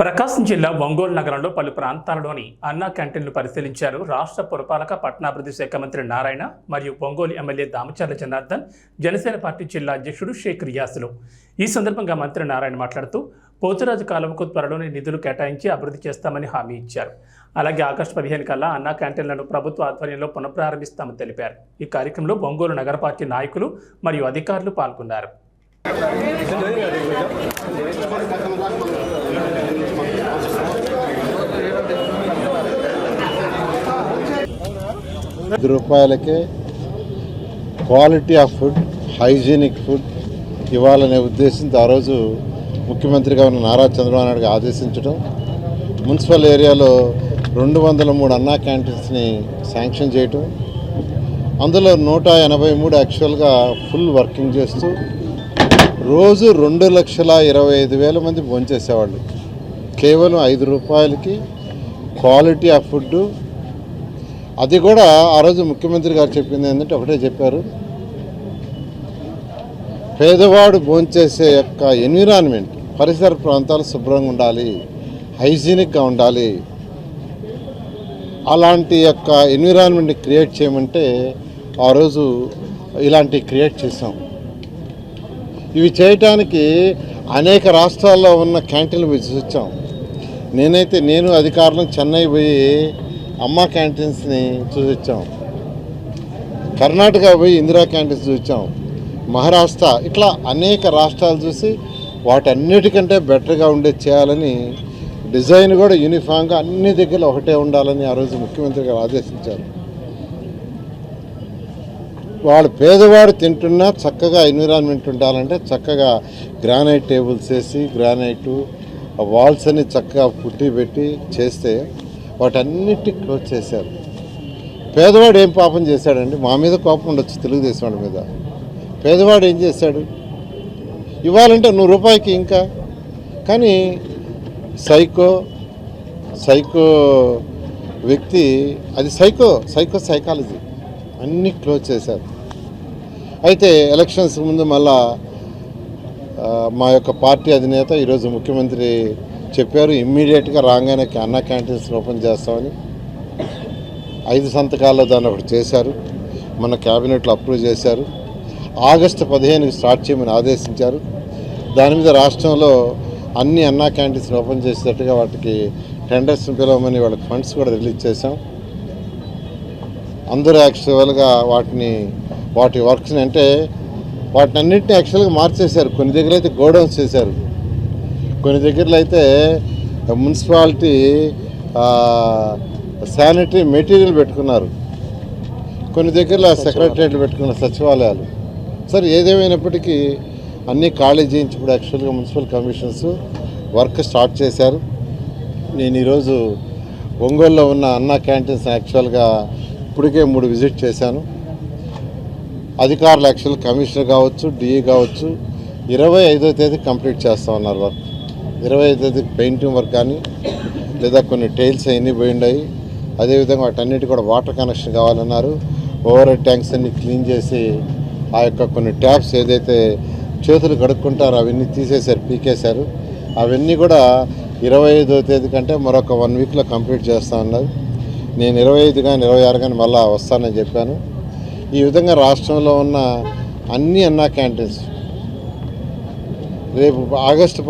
ప్రకాశం జిల్లా ఒంగోలు నగరంలో పలు ప్రాంతాలలోని అన్నా క్యాంటీన్లు పరిశీలించారు రాష్ట్ర పురపాలక పట్టణాభివృద్ధి శాఖ మంత్రి నారాయణ మరియు ఒంగోలు ఎమ్మెల్యే దామచర్ల జనార్దన్, జనసేన పార్టీ జిల్లా అధ్యక్షుడు షేక్ రియాసులు. ఈ సందర్భంగా మంత్రి నారాయణ మాట్లాడుతూ పోతురాజు కాలువకు త్వరలోనే నిధులు కేటాయించి అభివృద్ధి చేస్తామని హామీ ఇచ్చారు. అలాగే ఆగస్టు 15 కల్లా అన్నా క్యాంటీన్లను ప్రభుత్వ ఆధ్వర్యంలో పునఃప్రారంభిస్తామని తెలిపారు. ఈ కార్యక్రమంలో ఒంగోలు నగర పార్టీ నాయకులు మరియు అధికారులు పాల్గొన్నారు. ₹5 quality of food, hygienic food ఇవ్వాలనే ఉద్దేశంతో ఆ రోజు ముఖ్యమంత్రిగా ఉన్న నారా చంద్రబాబు నాయుడు ఆదేశించడం, మున్సిపల్ ఏరియాలో 203 అన్నా క్యాంటీన్స్ని శాంక్షన్ చేయటం, అందులో 183 యాక్చువల్గా ఫుల్ వర్కింగ్ చేస్తూ రోజు 2,25,000 మంది భోంచేసేవాళ్ళు. కేవలం ₹5కి క్వాలిటీ ఆఫ్ ఫుడ్. అది కూడా ఆ రోజు ముఖ్యమంత్రి గారు చెప్పింది ఏంటంటే ఒకటే చెప్పారు, పేదవాడు భోంచేసే యొక్క ఎన్విరాన్మెంట్, పరిసర ప్రాంతాలు శుభ్రంగా ఉండాలి, హైజీనిక్గా ఉండాలి. అలాంటి యొక్క ఎన్విరాన్మెంట్ని క్రియేట్ చేయమంటే ఆ రోజు ఇలాంటివి క్రియేట్ చేసాం. ఇవి చేయటానికి అనేక రాష్ట్రాల్లో ఉన్న క్యాంటీన్లు చూసాం. నేను అధికారులను చెన్నై పోయి అమ్మా క్యాంటీన్స్ని చూసొచ్చాం, కర్ణాటక పోయి ఇందిరా క్యాంటీన్స్ చూసాం, మహారాష్ట్ర, ఇట్లా అనేక రాష్ట్రాలు చూసి వాటన్నిటికంటే బెటర్గా ఉండేది చేయాలని, డిజైన్ కూడా యూనిఫామ్గా అన్ని దగ్గర ఒకటే ఉండాలని ఆ రోజు ముఖ్యమంత్రి గారు ఆదేశించారు. వాడు పేదవాడు తింటున్నా చక్కగా ఎన్విరాన్మెంట్ ఉండాలంటే చక్కగా గ్రానైట్ టేబుల్స్ వేసి, గ్రానైటు వాల్స్ అని చక్కగా పుట్టి పెట్టి చేస్తే వాటన్నిటి క్లోజ్ చేశారు. పేదవాడు ఏం పాపం చేశాడండి? మా మీద కోపం ఉండొచ్చు, తెలుగుదేశం వాడి మీద. పేదవాడు ఏం చేశాడు? ఇవ్వాలంటే ₹100 ఇంకా. కానీ సైకో వ్యక్తి, అది సైకాలజీ అన్నీ క్లోజ్ చేశారు. అయితే ఎలక్షన్స్ ముందు మళ్ళా మా యొక్క పార్టీ అధినేత ఈరోజు ముఖ్యమంత్రి చెప్పారు, ఇమ్మీడియట్గా రాగానే అన్నా క్యాంటీన్స్ ఓపెన్ చేస్తామని. 5 సంతకాల్లో దాన్ని ఒకటి చేశారు, మన క్యాబినెట్లో అప్రూవ్ చేశారు. ఆగస్టు 15కి స్టార్ట్ చేయమని ఆదేశించారు. దాని మీద రాష్ట్రంలో అన్ని అన్నా క్యాంటీన్స్ ఓపెన్ చేసేటట్టుగా వాటికి టెండర్స్ని పిలవమని వాళ్ళకి ఫండ్స్ కూడా రిలీజ్ చేశాం. అందరూ యాక్చువల్గా వాటి వర్క్స్ని, అంటే వాటిని అన్నింటినీ యాక్చువల్గా మార్చేశారు. కొన్ని దగ్గర అయితే గోడౌన్స్ చేశారు, కొన్ని దగ్గరలో అయితే మున్సిపాలిటీ శానిటరీ మెటీరియల్ పెట్టుకున్నారు, కొన్ని దగ్గరలో సెక్రటరియట్లు పెట్టుకున్న సచివాలయాలు. సరే, ఏదేమైనప్పటికీ అన్నీ ఖాళీ చేయించి ఇప్పుడు యాక్చువల్గా మున్సిపల్ కమిషన్స్ వర్క్ స్టార్ట్ చేశారు. నేను ఈరోజు ఒంగోలులో ఉన్న అన్నా క్యాంటీన్స్ యాక్చువల్గా ఇప్పటికే 3 విజిట్ చేశాను. అధికారులు యాక్చువల్ కమిషనర్ కావచ్చు, డిఈ కావచ్చు, 25వ తేదీ కంప్లీట్ చేస్తామన్నారు వర్క్. 25వ తేదీకి పెయింటింగ్ వర్క్ కానీ, లేదా కొన్ని టైల్స్ అన్నీ పోయి ఉన్నాయి. అదేవిధంగా వాటన్నిటి కూడా వాటర్ కనెక్షన్ కావాలన్నారు. ఓవర్ హెడ్ ట్యాంక్స్ అన్నీ క్లీన్ చేసి ఆ యొక్క కొన్ని ట్యాప్స్ ఏదైతే చేతులు కడుక్కుంటారో అవన్నీ తీసేశారు, పీకేశారు. అవన్నీ కూడా 25వ తేదీ కంటే మరొక 1 వీక్లో కంప్లీట్ చేస్తామన్నారు. నేను 25 కానీ 26 కానీ మళ్ళీ వస్తానని చెప్పాను. ఈ విధంగా రాష్ట్రంలో ఉన్న అన్ని అన్నా క్యాంటీన్స్ రేపు ఆగస్టు